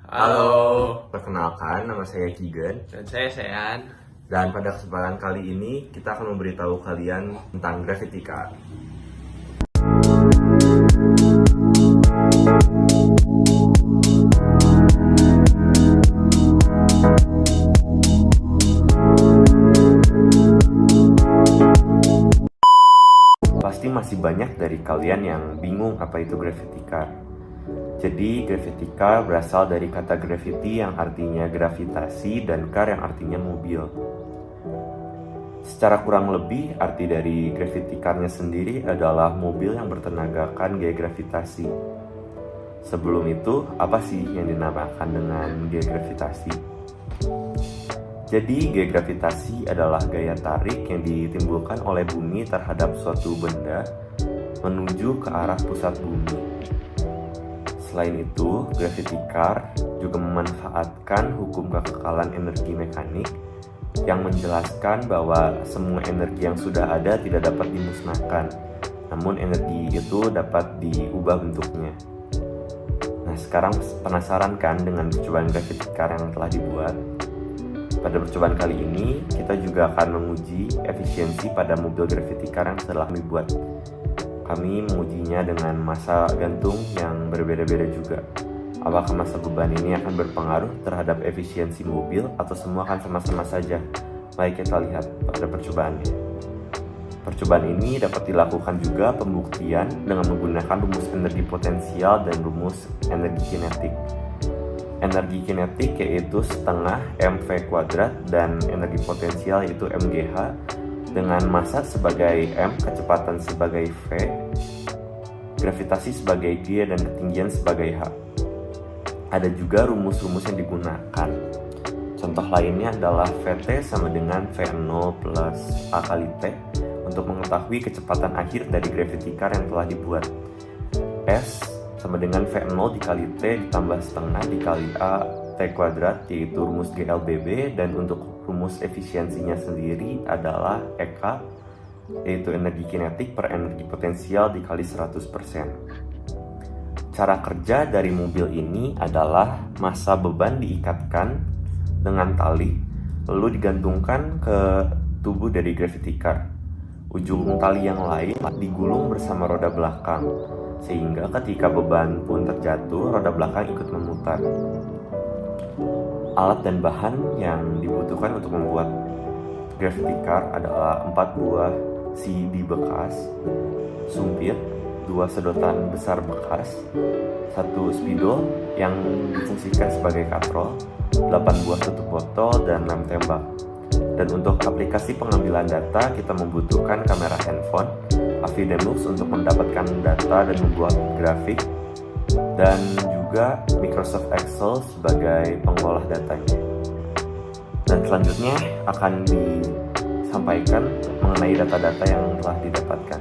Halo, Perkenalkan, nama saya Kigen. dan saya Sean. Dan pada kesempatan kali ini, kita akan memberitahu kalian tentang Gravity Car. Pasti masih banyak dari kalian yang bingung apa itu Gravity Car. Jadi, Gravity Car berasal dari kata gravity yang artinya gravitasi dan car yang artinya mobil. Secara kurang lebih, arti dari Gravity Car-nya sendiri adalah mobil yang bertenagakan gaya gravitasi. Sebelum itu, apa sih yang dinamakan dengan gaya gravitasi? Jadi, gaya gravitasi adalah gaya tarik yang ditimbulkan oleh bumi terhadap suatu benda menuju ke arah pusat bumi. Selain itu, Gravity Car juga memanfaatkan hukum kekekalan energi mekanik yang menjelaskan bahwa semua energi yang sudah ada tidak dapat dimusnahkan, namun energi itu dapat diubah bentuknya. Nah, sekarang penasaran kan dengan percobaan Gravity Car yang telah dibuat? Pada percobaan kali ini, kita juga akan menguji efisiensi pada mobil Gravity Car yang telah dibuat. Kami mengujinya dengan massa gantung yang berbeda-beda juga. Apakah massa beban ini akan berpengaruh terhadap efisiensi mobil atau semua akan sama-sama saja? Mari kita lihat pada percobaannya. Percobaan ini dapat dilakukan juga pembuktian dengan menggunakan rumus energi potensial dan rumus energi kinetik. Energi kinetik yaitu setengah mv kuadrat dan energi potensial yaitu mgh, dengan massa sebagai m, kecepatan sebagai v, gravitasi sebagai g, dan ketinggian sebagai h. Ada juga rumus-rumus yang digunakan. Contoh lainnya adalah Vt sama dengan V0 plus A kali T untuk mengetahui kecepatan akhir dari Gravity Car yang telah dibuat. S sama dengan V0 dikali T ditambah setengah dikali A T kuadrat, yaitu rumus GLBB, dan untuk rumus efisiensinya sendiri adalah EK, yaitu energi kinetik per energi potensial dikali 100%. Cara kerja dari mobil ini adalah massa beban diikatkan dengan tali, lalu digantungkan ke tubuh dari Gravity Car. Ujung tali yang lain digulung bersama roda belakang, sehingga ketika beban pun terjatuh, roda belakang ikut memutar. Alat dan bahan yang dibutuhkan untuk membuat Gravity Car adalah 4 buah CD bekas, sumpit, 2 sedotan besar bekas, 1 spidol yang difungsikan sebagai katrol, 8 buah tutup botol, dan 6 tembak. Dan untuk aplikasi pengambilan data, kita membutuhkan kamera handphone, Avidemux untuk mendapatkan data dan membuat grafik, dan juga Microsoft Excel sebagai pengolah datanya. Dan selanjutnya akan disampaikan mengenai data-data yang telah didapatkan.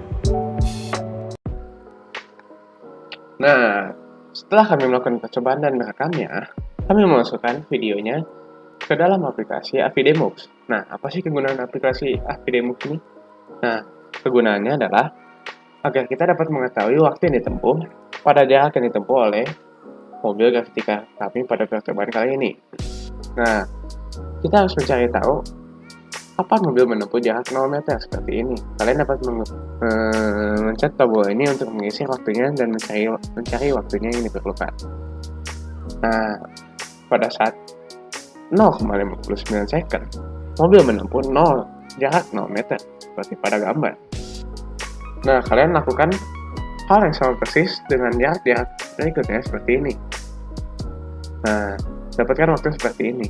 Nah, setelah kami melakukan percobaan dan merekamnya, kami memasukkan videonya ke dalam aplikasi Avidemux. Nah, apa sih kegunaan aplikasi Avidemux ini? Nah, kegunaannya adalah agar kita dapat mengetahui waktu yang ditempuh pada jarak yang ditempuh oleh mobil Gravity Car kami pada percobaan kali ini. Nah, kita harus mencari tahu kapan mobil menempuh jarak 0 meter seperti ini. Kalian dapat mencet tombol ini untuk mengisi waktunya dan mencari waktunya yang diperlukan. Nah, pada saat 0,59 second, mobil menempuh jarak 0 meter seperti pada gambar. Nah, kalian lakukan hal yang sama persis dengan jarak berikutnya seperti ini. Nah, dapatkan waktu seperti ini.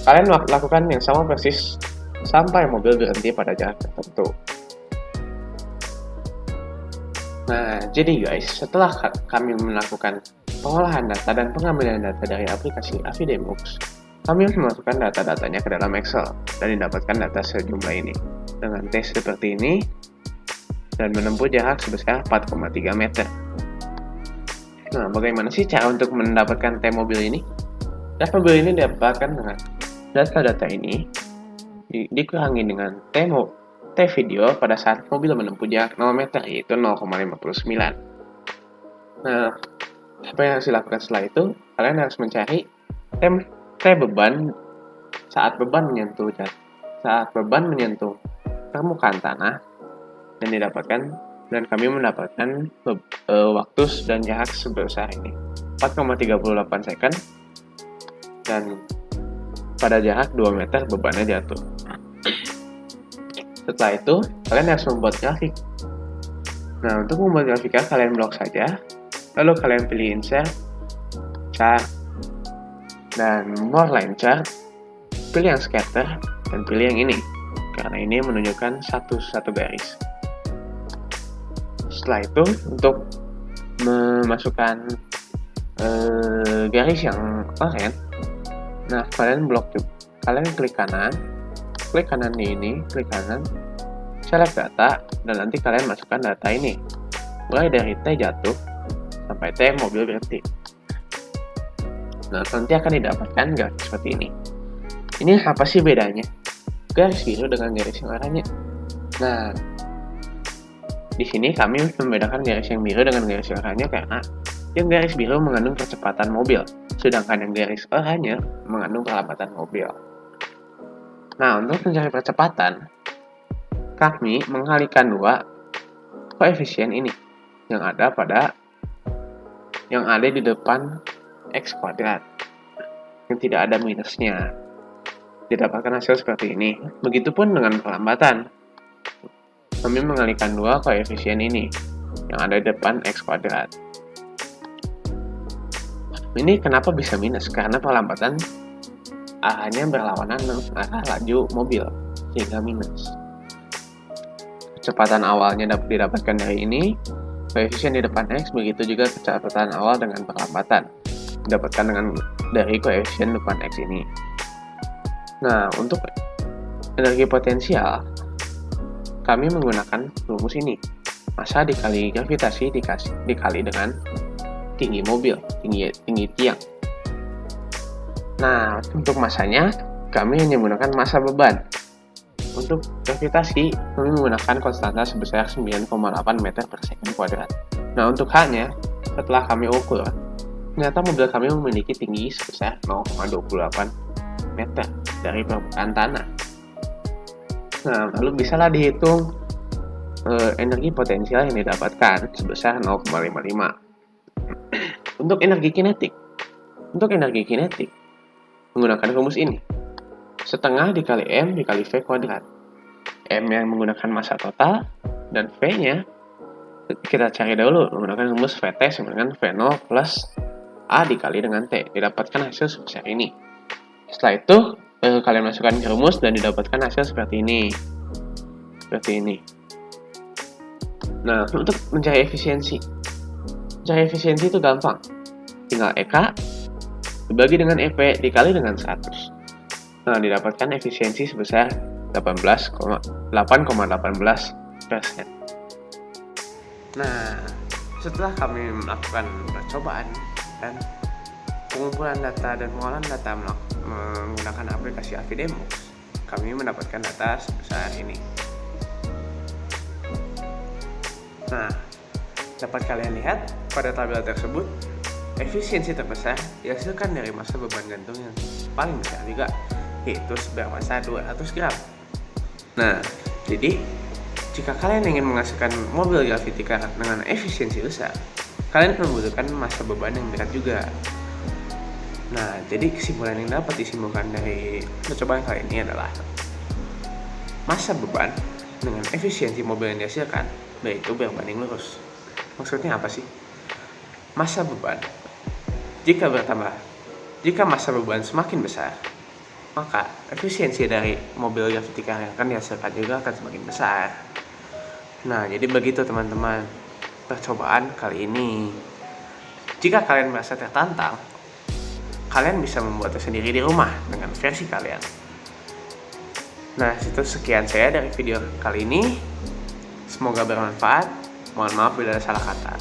Kalian lakukan yang sama persis sampai mobil berhenti pada jarak tertentu. Nah, jadi guys, setelah kami melakukan pengolahan data dan pengambilan data dari aplikasi Avidemux, kami memasukkan data-datanya ke dalam Excel dan mendapatkan data sejumlah ini dengan tes seperti ini dan menempuh jarak sebesar 4,3 meter. Nah, bagaimana sih cara untuk mendapatkan T mobil ini? Data mobil ini didapatkan dengan data-data ini dikurangi dengan T T video pada saat mobil menempuh jarak 0 meter, yaitu 0,59. Nah, apa yang harus dilakukan setelah itu? Kalian harus mencari T beban saat beban menyentuh permukaan tanah dan kami mendapatkan waktu dan jarak sebesar ini 4,38 second, dan pada jarak 2 meter bebannya jatuh. Setelah itu kalian harus membuat grafik. Nah, untuk membuat grafiknya kalian blok saja, lalu kalian pilih insert, chart, dan more line chart, pilih yang scatter dan pilih yang ini karena ini menunjukkan satu garis. Setelah itu untuk memasukkan garis yang oranye, nah kalian klik kanan di ini, klik kanan, select data, dan nanti kalian masukkan data ini mulai dari T jatuh sampai T mobil berhenti. Nah, nanti akan didapatkan garis seperti ini. Ini apa sih bedanya garis biru dengan garis yang oranye? Nah, di sini kami membedakan garis yang biru dengan garis yang oranye karena yang garis biru mengandung kecepatan mobil, sedangkan yang garis oranye mengandung kelambatan mobil. Nah, untuk mencari percepatan, kami mengalikan dua koefisien ini yang ada di depan X kuadrat yang tidak ada minusnya. Didapatkan hasil seperti ini. Begitupun dengan perlambatan. Kami mengalihkan dua koefisien ini yang ada di depan X kuadrat. Ini kenapa bisa minus? Karena perlambatan arahnya berlawanan dengan arah laju mobil, sehingga minus. Kecepatan awalnya dapat didapatkan dari ini, koefisien di depan X, begitu juga kecepatan awal dengan perlambatan didapatkan dari koefisien depan X ini. Nah, untuk energi potensial, kami menggunakan rumus ini. Massa dikali gravitasi dikali dengan tinggi mobil, tinggi tiang. Nah, untuk massanya, kami hanya menggunakan massa beban. Untuk gravitasi, kami menggunakan konstanta sebesar 9,8 meter per second kuadrat. Nah, untuk H-nya, setelah kami ukur, ternyata mobil kami memiliki tinggi sebesar 0,28 meter dari permukaan tanah. Nah, lalu bisalah dihitung energi potensial yang didapatkan sebesar 0,55. Untuk energi kinetik, menggunakan rumus ini. Setengah dikali M dikali V kuadrat. M yang menggunakan massa total, dan V-nya kita cari dahulu menggunakan rumus Vt sama dengan V0 plus A dikali dengan T. Didapatkan hasil sebesar ini. Setelah itu, kalian masukkan ke rumus dan didapatkan hasil seperti ini. Nah, untuk mencari efisiensi itu gampang. Tinggal EK dibagi dengan EP dikali dengan 100. Nah, didapatkan efisiensi sebesar 8,18%. Nah, setelah kami melakukan percobaan dan pengumpulan data dan pengolahan data menggunakan aplikasi AviDemox, kami mendapatkan data sebesar ini. Nah, dapat kalian lihat pada tabel tersebut, efisiensi terbesar dihasilkan dari massa beban gantung yang paling besar juga, yaitu bermassa 200 gram. Nah, jadi jika kalian ingin menghasilkan mobil gravity car dengan efisiensi besar, kalian membutuhkan massa beban yang berat juga. Nah, jadi kesimpulan yang dapat disimpulkan dari percobaan kali ini adalah massa beban dengan efisiensi mobil yang dihasilkan yaitu berbanding lurus. Maksudnya apa sih? Massa beban jika massa beban semakin besar, maka efisiensi dari mobil gravity car yang akan dihasilkan juga akan semakin besar. Nah, jadi begitu teman-teman percobaan kali ini. Jika kalian merasa tertantang, kalian bisa membuatnya sendiri di rumah dengan versi kalian. Nah, itu sekian saya dari video kali ini. Semoga bermanfaat. Mohon maaf bila ada salah kata.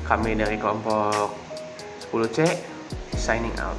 Kami dari kelompok 10C signing out.